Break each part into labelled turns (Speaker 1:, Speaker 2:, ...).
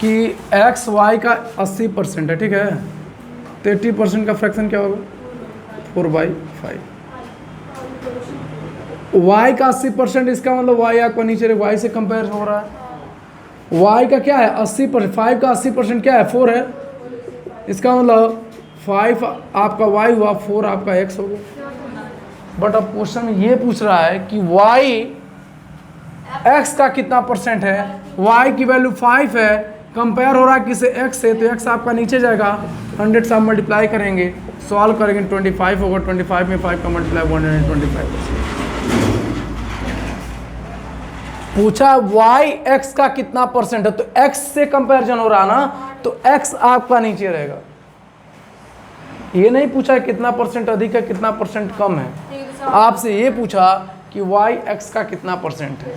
Speaker 1: कि x Y का 80% है, ठीक है, तो 80% का फ्रैक्शन क्या होगा 4/5। वाई का 80%, इसका मतलब वाई आपका नीचे वाई से कंपेयर हो रहा है। वाई का क्या है 80%, 5 का 80% क्या है 4 है, इसका मतलब 5 आपका वाई हुआ, 4 आपका एक्स हो गया। बट अब क्वेश्चन में ये पूछ रहा है कि वाई एक्स का कितना परसेंट है, वाई की वैल्यू 5 है, कंपेयर हो रहा है किसे एक्स से, तो एक्स आपका नीचे जाएगा, 100 से आप मल्टीप्लाई करेंगे, सॉल्व करेंगे 25 होगा, 25 में 5 का मल्टीप्लाई 125%। पूछा वाई एक्स का कितना परसेंट है, तो एक्स से कंपैरिजन हो रहा ना, तो एक्स आपका नीचे रहेगा। ये नहीं पूछा कितना परसेंट अधिक है कितना परसेंट कम है, आपसे ये पूछा कि वाई एक्स का कितना परसेंट है।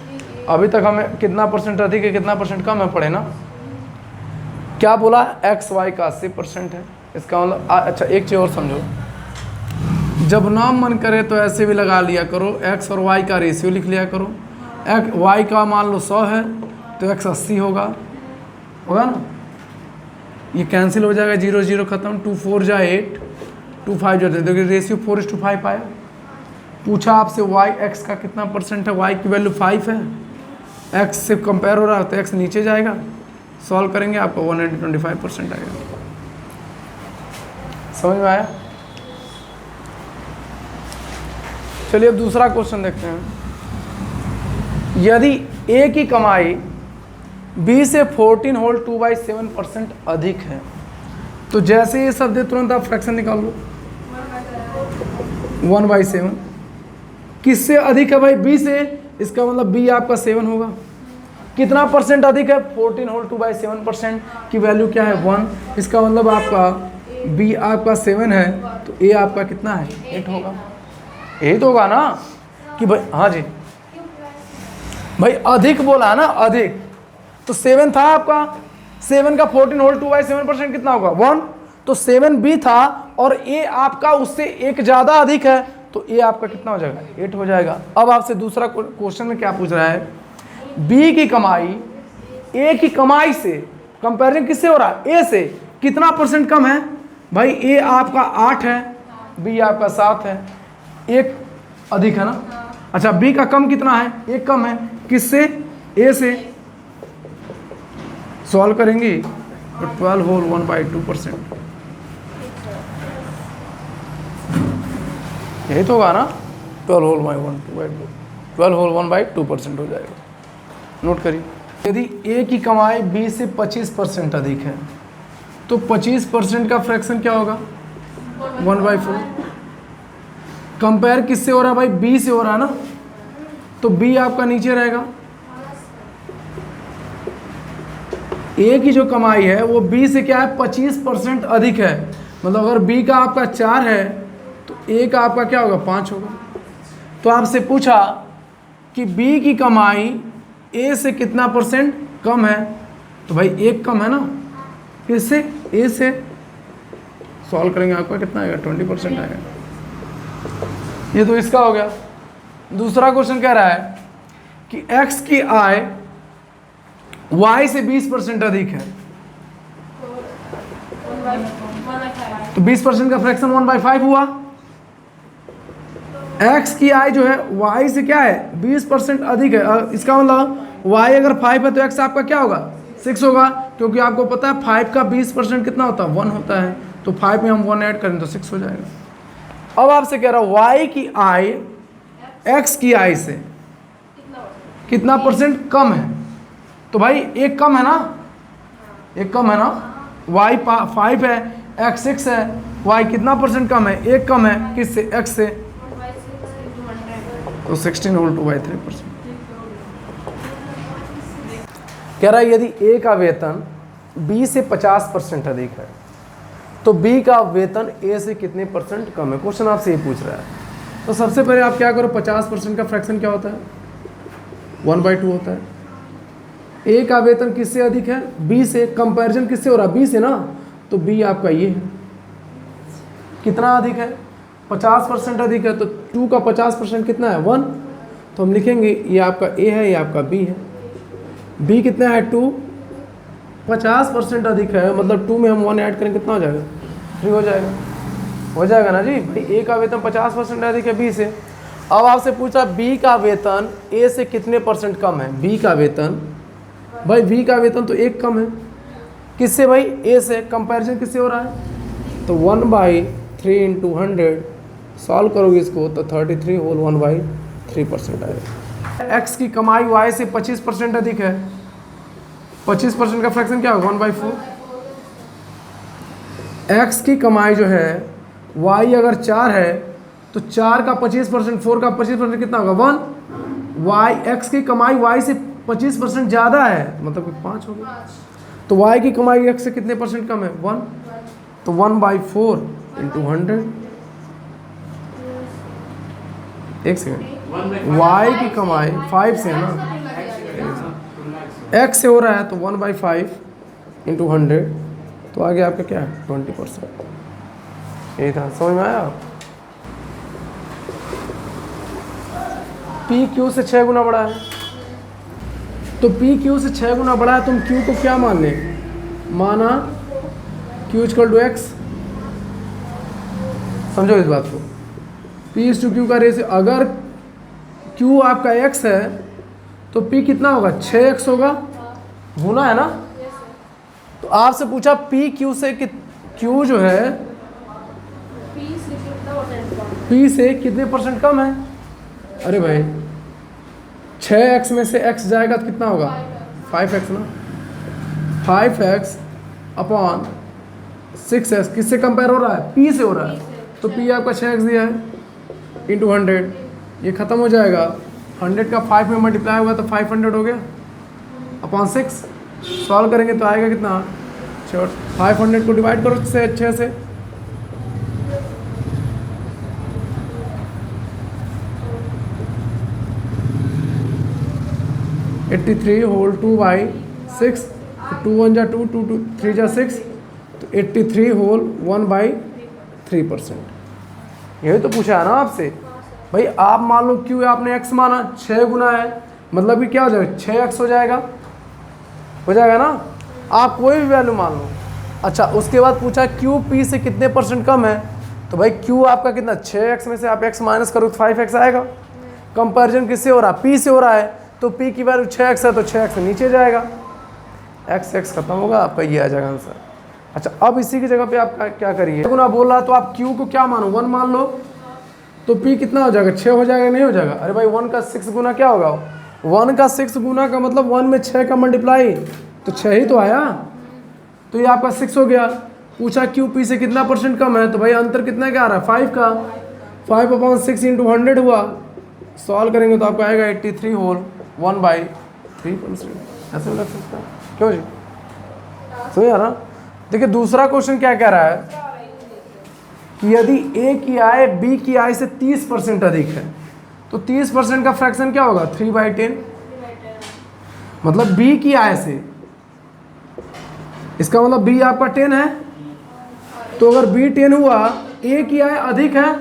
Speaker 1: अभी तक हमें कितना परसेंट अधिक है कितना परसेंट कम है पढ़े ना। क्या बोला एक्स वाई का 80% है, इसका मतलब अच्छा एक चीज़ और समझो, जब नाम मन करे तो ऐसे भी लगा लिया करो, एक्स और वाई का रेशियो लिख लिया करो। वाई का मान लो 100 है तो एक्स 80 होगा ना, ये कैंसिल हो जाएगा, 0 0 खत्म, 2 4 जा 8, 2 5 जो देखिए रेशियो 4:5 आया। पूछा आपसे वाई एक्स का कितना परसेंट है, वाई की वैल्यू 5 है, एक्स से कंपेयर हो रहा है तो एक्स नीचे जाएगा, सॉल्व करेंगे आपको 125% आएगा। समझ में आया। चलिए अब दूसरा क्वेश्चन देखते हैं। यदि ए की कमाई बी से 14 होल 2/7% अधिक है, तो जैसे ये शब्द तुरंत आप फ्रैक्शन निकाल लो, 1/7 किससे अधिक है भाई, बी से, इसका मतलब बी आपका 7 होगा। कितना परसेंट अधिक है 14 होल 2/7% की वैल्यू क्या है 1, इसका मतलब आपका बी आपका 7 है, तो ए आपका कितना है 8 होगा। 8 होगा ना कि भाई, हाँ जी भाई अधिक बोला है ना, अधिक, तो 7 था आपका, 7 का 14 होल 2/7% कितना होगा 1, तो 7 बी था और ए आपका उससे एक ज़्यादा अधिक है, तो ए आपका कितना हो जाएगा 8 हो जाएगा। अब आपसे दूसरा क्वेश्चन में क्या पूछ रहा है, बी की कमाई ए की कमाई से कंपेरिजन किससे हो रहा है, ए से कितना परसेंट कम है भाई, ए आपका 8 है, बी आपका 7 है, एक अधिक है ना। अच्छा बी का कम कितना है, एक कम है, किससे, ए से, सॉल्व करेंगे तो 12 होल 1/2%, यही तो होगा ना, 12 होल 1/2% हो जाएगा। नोट करिए, यदि ए की कमाई बी से 25% अधिक है, तो 25% का फ्रैक्शन क्या होगा 1/4। कंपेयर किससे हो रहा है भाई, बी से हो रहा है ना, तो बी आपका नीचे रहेगा। ए की जो कमाई है वो बी से क्या है 25% अधिक है, मतलब अगर बी का आपका 4 है तो ए का आपका क्या होगा 5 होगा। तो आपसे पूछा कि बी की कमाई ए से कितना परसेंट कम है, तो भाई एक कम है ना, किससे, ए से, सॉल्व करेंगे आपका कितना आएगा 20% आएगा। ये तो इसका हो गया। दूसरा क्वेश्चन कह रहा है कि x की आय y से 20% अधिक है, तो 20% का फ्रैक्शन 1/5 हुआ। x की आय जो है y से क्या है 20% अधिक है, इसका मतलब y अगर 5 है तो x आपका क्या होगा 6 होगा, क्योंकि आपको पता है 5 का 20% कितना होता है 1 होता है, तो 5 में हम 1 ऐड करें तो 6 हो जाएगा। अब आपसे कह रहा हूँ y की आय x की आय से कितना परसेंट कम है, तो भाई एक कम है ना, एक कम है ना, y 5 है x 6 है, y कितना परसेंट कम है, एक कम है, किससे, x से, तो 16 होल 2/3%। कह रहा है यदि a का वेतन b से 50% अधिक है, तो b का वेतन a से कितने परसेंट कम है। क्वेश्चन आपसे ये पूछ रहा है। तो सबसे पहले आप क्या करो, 50% का फ्रैक्शन क्या होता है 1/2 होता है। ए का वेतन किससे अधिक है, बी से, कंपैरिजन किससे हो रहा है बी से ना, तो बी आपका ये है, कितना अधिक है 50% अधिक है, तो 2 का 50% कितना है 1, तो हम लिखेंगे ये आपका ए है, ये आपका बी है। बी कितना है 2, 50% अधिक है, मतलब 2 में हम 1 ऐड करें कितना हो जाएगा? 3 हो जाएगा ना जी भाई। ए का वेतन 50% अधिक है बी से। अब आपसे पूछा बी का वेतन ए से कितने % कम है? बी का वेतन, भाई बी का वेतन तो 1 कम है, किससे भाई? ए से। कंपैरिजन किससे हो रहा है? तो 1/3 इंटू 100 सॉल्व करोगे इसको तो 33 होल 1/3% आएगा। एक्स की कमाई वाई से 25% अधिक है, 25% का फ्रैक्शन क्या होगा? 1/4। एक्स की कमाई जो है वाई अगर 4 है तो 4 का 25%, 4 का 25% कितना होगा? 1। वाई एक्स की कमाई वाई से 25% ज़्यादा है, मतलब कि 5 हो गया। तो वाई की कमाई एक्स से कितने % कम है? 1। तो 1/4 इंटू 100। एक सेकेंड, वाई की कमाई 5 से है ना, एक्स से हो रहा है तो 1/5 इंटू 100, तो आगे आपका क्या है? 20%। यही था, समझ में आया? पी क्यू से 6 गुना बड़ा है, तो पी क्यू से 6 गुना बड़ा है, तुम क्यू को क्या मान ले? माना क्यू इक्वल टू एक्स। समझो इस बात को, पी इज टू क्यू का रेशियो, अगर क्यू आपका एक्स है तो पी कितना होगा? 6x होगा, गुना है ना। तो आपसे पूछा पी क्यू से कि क्यू जो है पी से कितने % कम है? अरे भाई 6x में से x जाएगा तो कितना होगा? 5x ना। 5x अपॉन 6x किससे कंपेयर हो रहा है? p से हो रहा है, तो p आपका 6x दिया है इंटू 100, ये ख़त्म हो जाएगा। 100 का 5 में मल्टीप्लाई हुआ तो 500 हो गया अपॉन 6। सॉल्व करेंगे तो आएगा कितना? 500 को डिवाइड करो 6 से, (83 होल 2/6), 2 1 जा 2, 2 2 3 जा 6, तो 83 होल 1/3%। यही तो पूछा है ना आपसे भाई। आप मान लो क्यू आपने x माना, 6 गुना है, मतलब कि क्या हो जाएगा? 6x हो जाएगा ना। आप कोई भी वैल्यू मान लो। अच्छा, उसके बाद पूछा क्यू पी से कितने % कम है, तो भाई क्यू आपका कितना? 6x में से आप x माइनस करो तो 5x आएगा। कंपैरिजन किससे हो रहा है? p से हो रहा है, तो p की वैल्यू 6x है तो 6x नीचे जाएगा, x खत्म होगा, आपका ये आ जाएगा आंसर। अच्छा, अब इसी की जगह पे आप क्या करिए? गुना बोल रहा है तो आप q को क्या मानो? 1 मान लो, तो p कितना हो जाएगा? 6 हो जाएगा, नहीं हो जाएगा? अरे भाई 1 का 6 गुना क्या होगा? 1 का 6 गुना का मतलब 1 में 6 का मल्टीप्लाई, तो 6 ही तो आया, तो ये आपका 6 हो गया। पूछा क्यू पी से कितना % कम है, तो भाई अंतर कितना क्या आ रहा है? 5 का। 5/6 इंटू 100 हुआ, सॉल्व करेंगे तो आपका आएगा 83 होल 1/3%। ऐसे लग सकता है, क्यों जी? समझ आ रहा? देखिए दूसरा क्वेश्चन क्या कह रहा है कि यदि ए की आय बी की आय से 30% अधिक है, तो 30% का फ्रैक्शन क्या होगा? 3/10। मतलब बी की आय से, इसका मतलब बी आपका 10 है, तो अगर बी 10 हुआ, ए की आय अधिक है,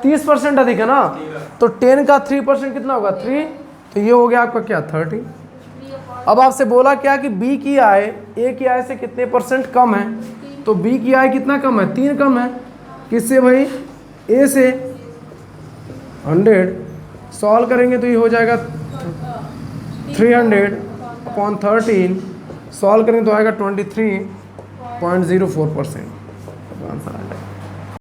Speaker 1: 30% अधिक है ना, तो 10 का 3% कितना होगा? 3, तो ये हो गया आपका क्या? 30। अब आपसे बोला क्या कि बी की आय ए की आय से कितने % कम है, तो बी की आय कितना कम है? 3 कम है। किससे भाई? ए से। 100 सॉल्व करेंगे तो ये हो जाएगा 300/13, सॉल्व करेंगे तो आएगा 23.04%। आंसर आ जाएगा।